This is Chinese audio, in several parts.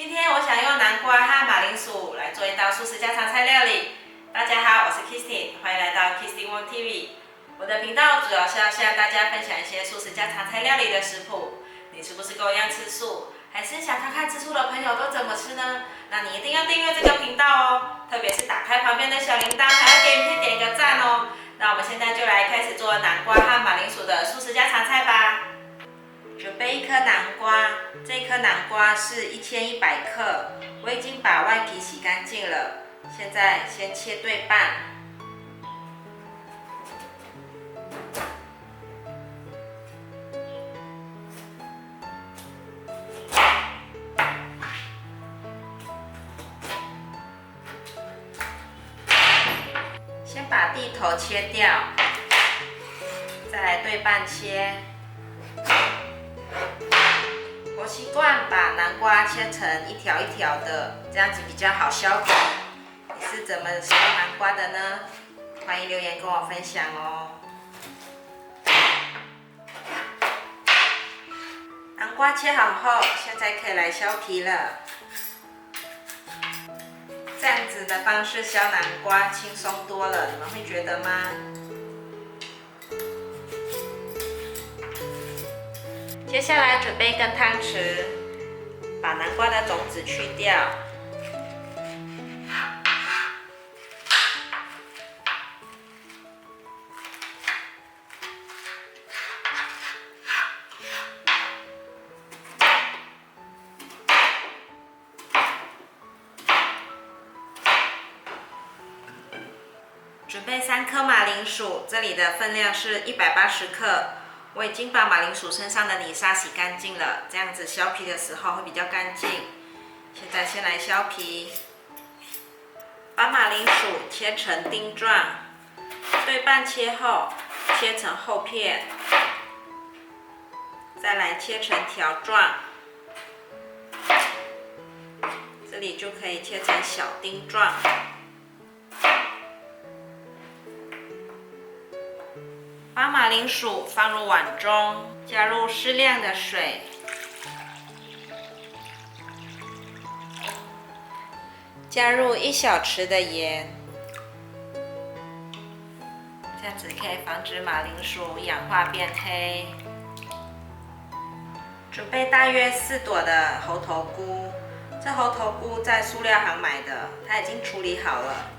今天我想用南瓜和马铃薯来做一道素食家常菜料理。大家好，我是 Kristin， 欢迎来到 Kristin Wong TV。我的频道主要是要向大家分享一些素食家常菜料理的食谱。你是不是跟我一样吃素？还是想看看吃素的朋友都怎么吃呢？那你一定要订阅这个频道哦，特别是打开旁边的小铃铛，还要给影片点一个赞哦。那我们现在就来开始做南瓜和马铃薯的素食家常菜吧。准备一颗南瓜，这颗南瓜是1100克，我已经把外皮洗干净了。现在先切对半，先把蒂头切掉，再来对半切。我习惯把南瓜切成一条一条的，这样子比较好削皮。你是怎么削南瓜的呢？欢迎留言跟我分享哦。南瓜切好后，现在可以来削皮了。这样子的方式削南瓜轻松多了，你们会觉得吗？接下来准备一根汤匙，把南瓜的种子去掉。准备3颗马铃薯，这里的分量是180克。我已经把马铃薯身上的泥沙洗干净了，这样子削皮的时候会比较干净。现在先来削皮，把马铃薯切成丁状，对半切后切成厚片，再来切成条状，这里就可以切成小丁状。把马铃薯放入碗中，加入适量的水，加入1小匙的盐，这样子可以防止马铃薯氧化变黑。准备大约4朵的猴头菇，这猴头菇在塑料行买的，它已经处理好了。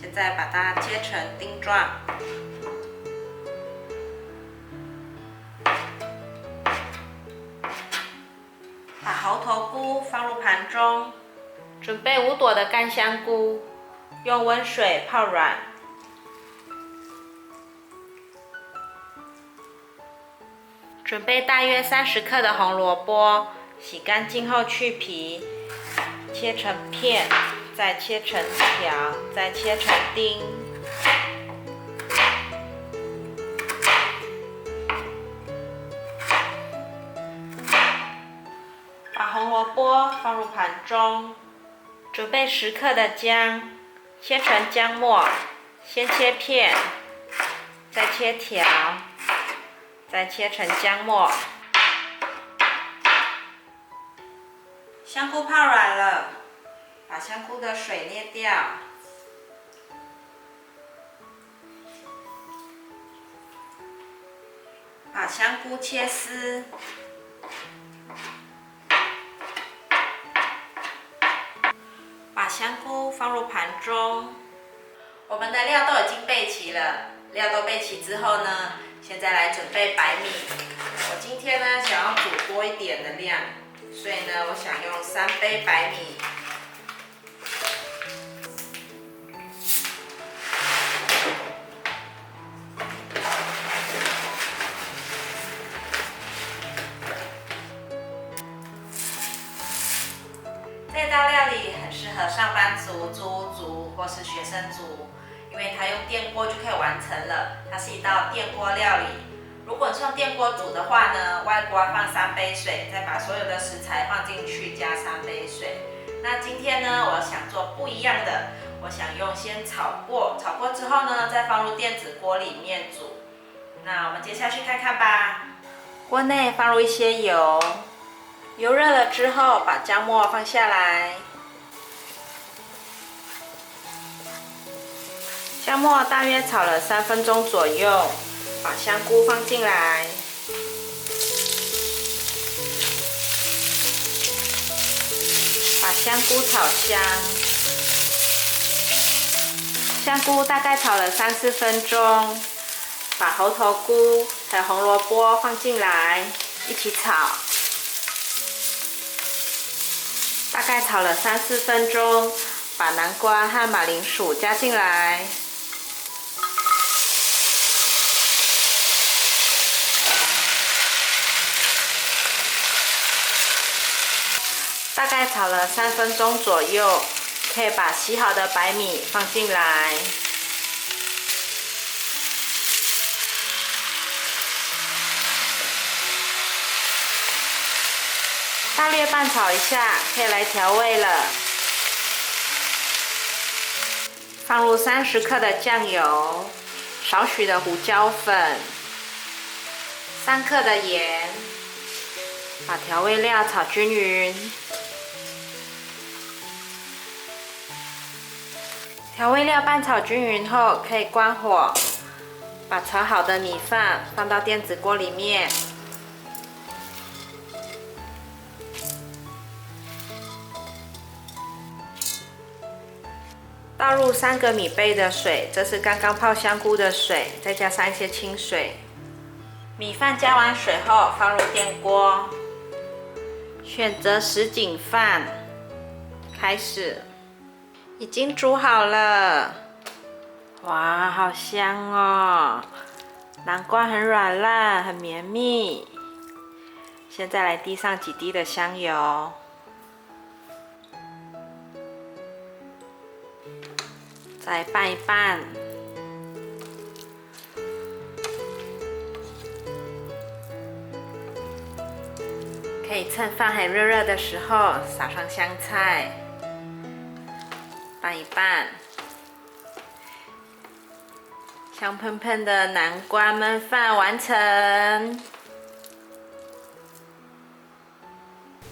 现在把它切成丁状。把猴头菇放入盘中，准备5朵的干香菇，用温水泡软。准备大约30克的红萝卜，洗干净后去皮，切成片，再切成条，再切成丁。把红萝卜放入盘中，准备10克的姜，切成姜末，先切片，再切条，再切成姜末。香菇泡软了，把香菇的水捏掉。把香菇切丝。把香菇放入盘中，我们的料都已经备齐了。料都备齐之后呢，现在来准备白米。我今天呢想要煮多一点的量，所以呢我想用3杯白米。这道料理很适合上班族、租屋族或是学生族，因为它用电锅就可以完成了。它是一道电锅料理。如果是用电锅煮的话呢，外锅放3杯水，再把所有的食材放进去，加3杯水。那今天呢，我想做不一样的，我想用先炒过之后呢，再放入电子锅里面煮。那我们接下去看看吧。锅内放入一些油，油热了之后，把姜末放下来。姜末大约炒了3分钟左右，把香菇放进来。把香菇炒香。香菇大概炒了3-4分钟，把猴头菇还有红萝卜放进来，一起炒。大概炒了3-4分钟，把南瓜和马铃薯加进来。大概炒了3分钟左右，可以把洗好的白米放进来。大略拌炒一下，可以来调味了。放入30克的酱油，少许的胡椒粉，3克的盐，把调味料炒均匀。调味料拌炒均匀后，可以关火，把炒好的米饭放到电子锅里面。倒入3个米杯的水，这是刚刚泡香菇的水，再加上一些清水。米饭加完水后，放入电锅，选择什锦饭，开始。已经煮好了，哇，好香哦！南瓜很软烂，很绵密。现在来滴上几滴的香油，再拌一拌。可以趁饭还热热的时候撒上香菜。拌一拌，香喷喷的南瓜焖饭完成。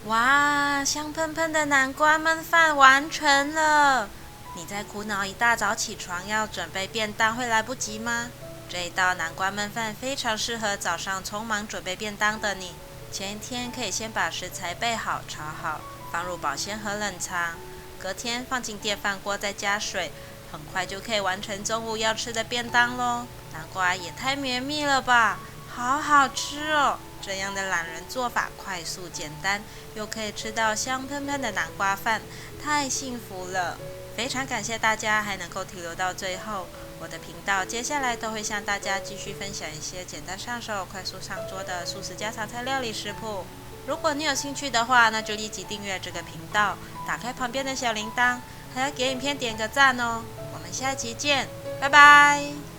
哇，香喷喷的南瓜焖饭完成了！你在苦恼一大早起床要准备便当会来不及吗？这一道南瓜焖饭非常适合早上匆忙准备便当的你。前一天可以先把食材备好、炒好，放入保鲜盒冷藏。隔天放进电饭锅，再加水，很快就可以完成中午要吃的便当咯。南瓜也太绵密了吧，好好吃哦！这样的懒人做法快速简单，又可以吃到香喷喷的南瓜饭，太幸福了！非常感谢大家还能够停留到最后。我的频道接下来都会向大家继续分享一些简单上手、快速上桌的素食家常菜料理食谱。如果你有兴趣的话，那就立即订阅这个频道，打开旁边的小铃铛，还要给影片点个赞哦。我们下期见，拜拜。